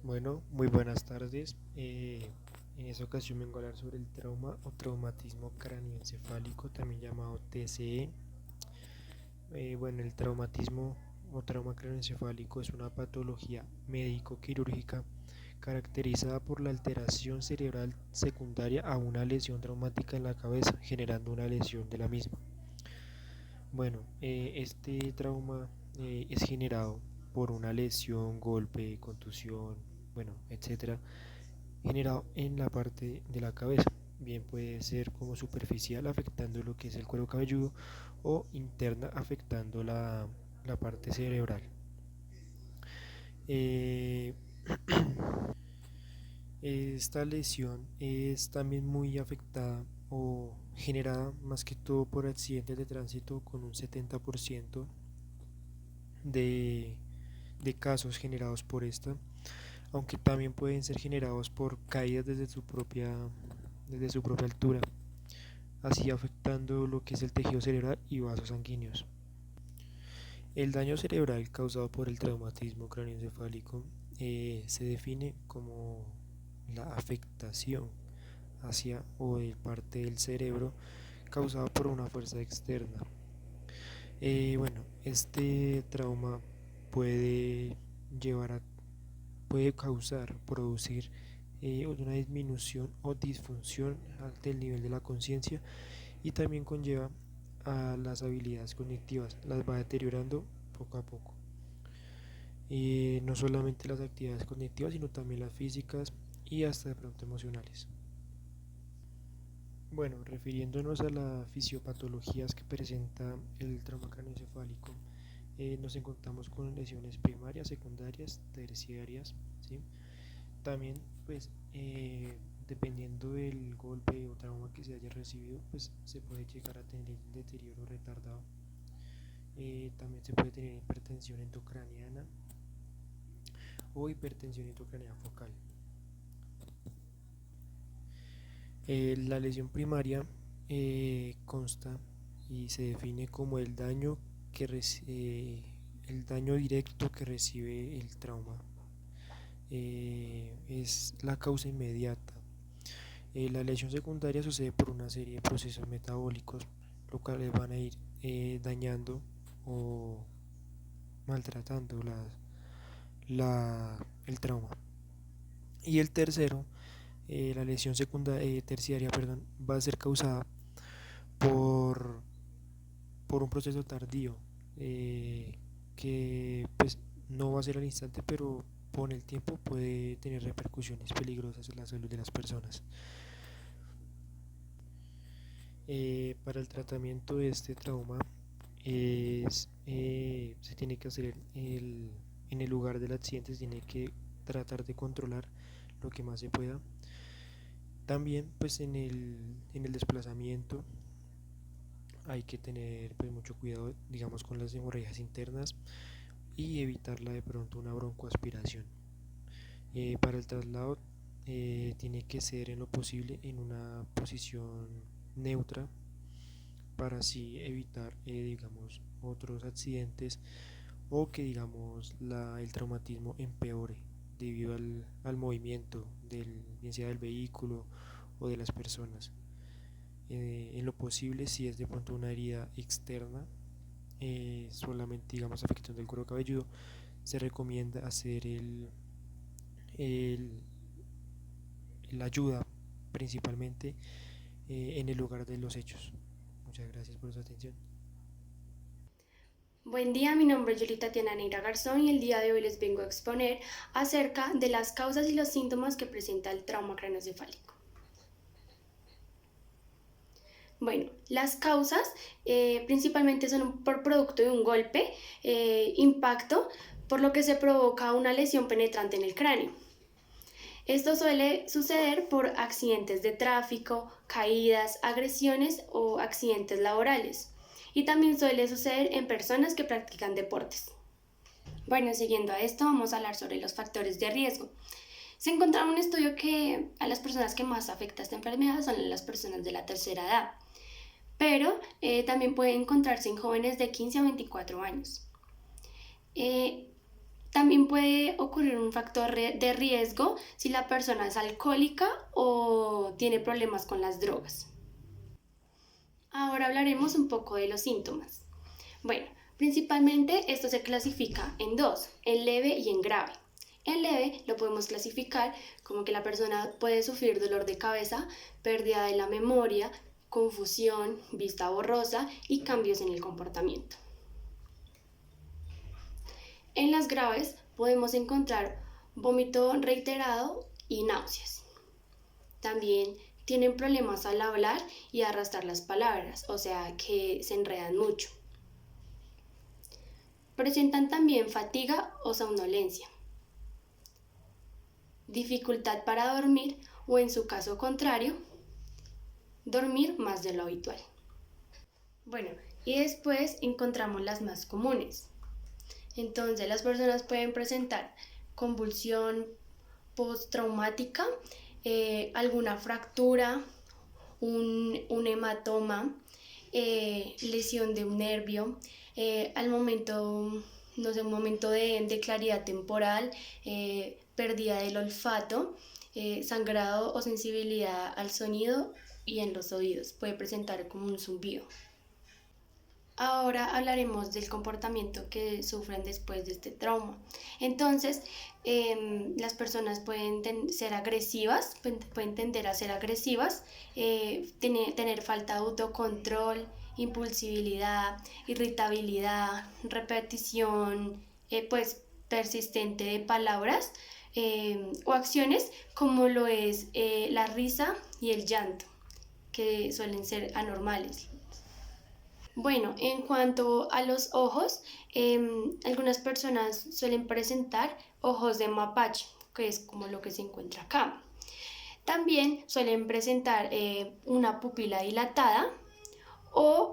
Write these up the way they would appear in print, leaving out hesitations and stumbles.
Bueno, muy buenas tardes. En esta ocasión vengo a hablar sobre el trauma o traumatismo cráneoencefálico, también llamado TCE. Bueno, el traumatismo o trauma cráneoencefálico es una patología médico-quirúrgica caracterizada por la alteración cerebral secundaria a una lesión traumática en la cabeza, generando una lesión de la misma. Bueno, este trauma es generado por una lesión, golpe, contusión, bueno, etcétera, generado en la parte de la cabeza. Bien puede ser como superficial afectando lo que es el cuero cabelludo o interna afectando la parte cerebral. Eh, esta lesión es también muy afectada o generada más que todo por accidentes de tránsito con un 70% de, de casos generados por esta, aunque también pueden ser generados por caídas desde su propia altura, así afectando lo que es el tejido cerebral y vasos sanguíneos. El daño cerebral causado por el traumatismo craneoencefálico se define como la afectación hacia o de parte del cerebro causada por una fuerza externa. Bueno, este trauma puede llevar a, puede causar, producir una disminución o disfunción del nivel de la conciencia y también conlleva a las habilidades cognitivas, las va deteriorando poco a poco. Y no solamente las actividades cognitivas, sino también las físicas y hasta de pronto emocionales. Bueno, refiriéndonos a las fisiopatologías que presenta el trauma craneoencefálico, nos encontramos con lesiones primarias, secundarias, terciarias, ¿sí? También, pues, dependiendo del golpe o trauma que se haya recibido, pues se puede llegar a tener deterioro retardado. También se puede tener hipertensión endocraniana o hipertensión intracraneal focal. La lesión primaria consta y se define como el daño directo que recibe el trauma. Es la causa inmediata. La lesión secundaria sucede por una serie de procesos metabólicos, lo cuales van a ir dañando o maltratando el trauma. Y el tercero, la lesión terciaria, perdón, va a ser causada por, por un proceso tardío que pues no va a ser al instante, pero con el tiempo puede tener repercusiones peligrosas en la salud de las personas. Para el tratamiento de este trauma se tiene que hacer en el lugar del accidente, se tiene que tratar de controlar lo que más se pueda. También pues en el desplazamiento hay que tener pues mucho cuidado, digamos, con las hemorragias internas y evitarla de pronto una broncoaspiración. Para el traslado tiene que ser en lo posible en una posición neutra para así evitar, digamos, otros accidentes o que, digamos, el traumatismo empeore debido al movimiento bien sea del vehículo o de las personas. En lo posible, si es de pronto una herida externa, solamente, digamos, afectando el cuero cabelludo, se recomienda hacer el, la ayuda principalmente en el lugar de los hechos. Muchas gracias por su atención. Buen día, mi nombre es Yolita Tiana Neira Garzón y el día de hoy les vengo a exponer acerca de las causas y los síntomas que presenta el trauma craneoencefálico. Bueno, las causas principalmente son por producto de un golpe, impacto, por lo que se provoca una lesión penetrante en el cráneo. Esto suele suceder por accidentes de tráfico, caídas, agresiones o accidentes laborales. Y también suele suceder en personas que practican deportes. Bueno, siguiendo a esto, vamos a hablar sobre los factores de riesgo. Se encontró un estudio que a las personas que más afecta esta enfermedad son las personas de la tercera edad, pero también puede encontrarse en jóvenes de 15 a 24 años. Eh, También puede ocurrir un factor de riesgo si la persona es alcohólica o tiene problemas con las drogas. Ahora hablaremos un poco de los síntomas. Bueno, principalmente esto se clasifica en dos, en leve y en grave. En leve lo podemos clasificar como que la persona puede sufrir dolor de cabeza, pérdida de la memoria, confusión, vista borrosa y cambios en el comportamiento. En las graves podemos encontrar vómito reiterado y náuseas. También tienen problemas al hablar y arrastrar las palabras, o sea que se enredan mucho. Presentan también fatiga o somnolencia, dificultad para dormir o, en su caso contrario, dormir más de lo habitual. Bueno, y después encontramos las más comunes. Entonces, las personas pueden presentar convulsión postraumática, alguna fractura, un hematoma, lesión de un nervio, al momento, no sé, un momento de claridad temporal, pérdida del olfato, sangrado o sensibilidad al sonido y en los oídos. Puede presentar como un zumbido. Ahora hablaremos del comportamiento que sufren después de este trauma. Entonces, las personas pueden ser agresivas, pueden tender a ser agresivas, tener falta de autocontrol, impulsividad, irritabilidad, repetición persistente de palabras o acciones como lo es la risa y el llanto, que suelen ser anormales. Bueno, en cuanto a los ojos, algunas personas suelen presentar ojos de mapache, que es como lo que se encuentra acá. También suelen presentar una pupila dilatada o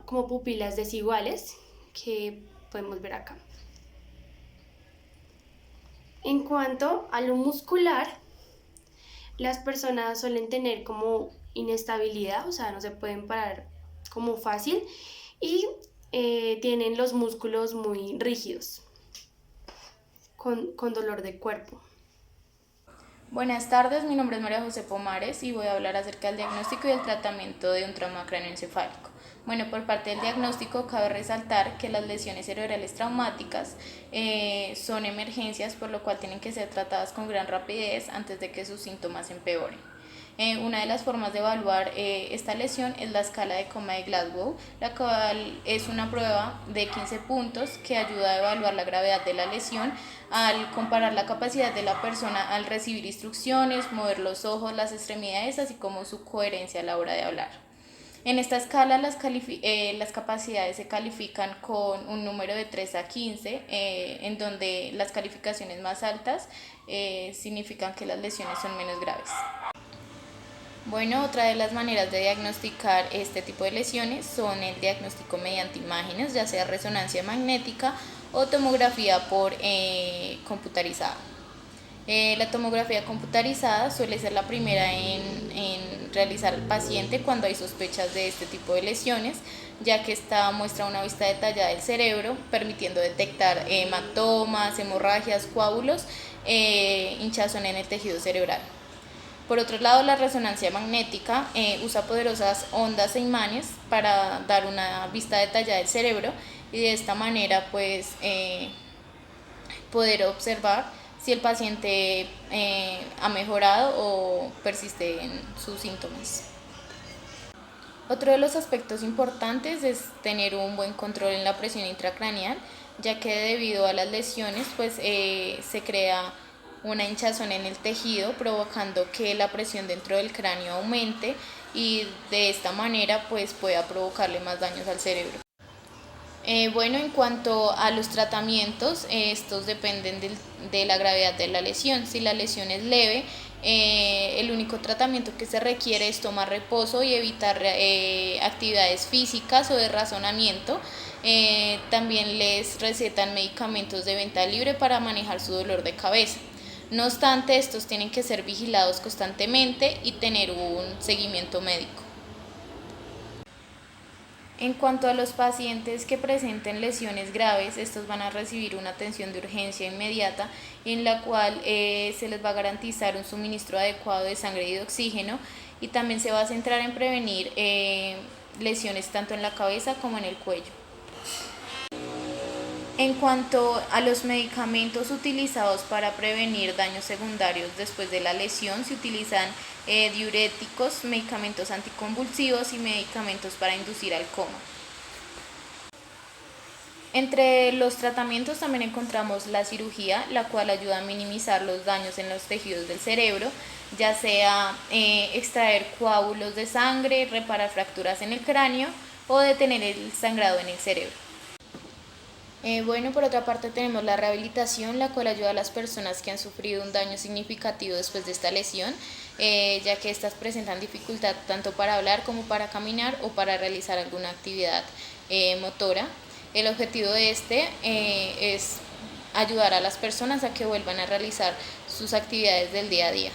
como pupilas desiguales, que podemos ver acá. En cuanto a lo muscular, las personas suelen tener como inestabilidad, o sea, no se pueden parar como fácil y tienen los músculos muy rígidos, con dolor de cuerpo. Buenas tardes, mi nombre es María José Pomares y voy a hablar acerca del diagnóstico y el tratamiento de un trauma cráneoencefálico. Bueno, por parte del diagnóstico cabe resaltar que las lesiones cerebrales traumáticas son emergencias, por lo cual tienen que ser tratadas con gran rapidez antes de que sus síntomas empeoren. Una de las formas de evaluar esta lesión es la escala de coma de Glasgow, la cual es una prueba de 15 puntos que ayuda a evaluar la gravedad de la lesión al comparar la capacidad de la persona al recibir instrucciones, mover los ojos, las extremidades, así como su coherencia a la hora de hablar. En esta escala las capacidades se califican con un número de 3 a 15, en donde las calificaciones más altas significan que las lesiones son menos graves. Bueno, otra de las maneras de diagnosticar este tipo de lesiones son el diagnóstico mediante imágenes, ya sea resonancia magnética o tomografía por computarizada. La tomografía computarizada suele ser la primera en realizar al paciente cuando hay sospechas de este tipo de lesiones, ya que esta muestra una vista detallada del cerebro, permitiendo detectar hematomas, hemorragias, coágulos, hinchazón en el tejido cerebral. Por otro lado, la resonancia magnética usa poderosas ondas e imanes para dar una vista detallada del cerebro y de esta manera poder observar si el paciente ha mejorado o persiste en sus síntomas. Otro de los aspectos importantes es tener un buen control en la presión intracraneal, ya que debido a las lesiones se crea una hinchazón en el tejido, provocando que la presión dentro del cráneo aumente y de esta manera pueda provocarle más daños al cerebro. Bueno, en cuanto a los tratamientos, estos dependen de la gravedad de la lesión. Si la lesión es leve, el único tratamiento que se requiere es tomar reposo y evitar actividades físicas o de razonamiento. También les recetan medicamentos de venta libre para manejar su dolor de cabeza. No obstante, estos tienen que ser vigilados constantemente y tener un seguimiento médico. En cuanto a los pacientes que presenten lesiones graves, estos van a recibir una atención de urgencia inmediata en la cual se les va a garantizar un suministro adecuado de sangre y de oxígeno, y también se va a centrar en prevenir lesiones tanto en la cabeza como en el cuello. En cuanto a los medicamentos utilizados para prevenir daños secundarios después de la lesión, se utilizan diuréticos, medicamentos anticonvulsivos y medicamentos para inducir al coma. Entre los tratamientos también encontramos la cirugía, la cual ayuda a minimizar los daños en los tejidos del cerebro, ya sea extraer coágulos de sangre, reparar fracturas en el cráneo o detener el sangrado en el cerebro. Bueno, por otra parte tenemos la rehabilitación, la cual ayuda a las personas que han sufrido un daño significativo después de esta lesión, ya que estas presentan dificultad tanto para hablar como para caminar o para realizar alguna actividad motora. El objetivo de es ayudar a las personas a que vuelvan a realizar sus actividades del día a día.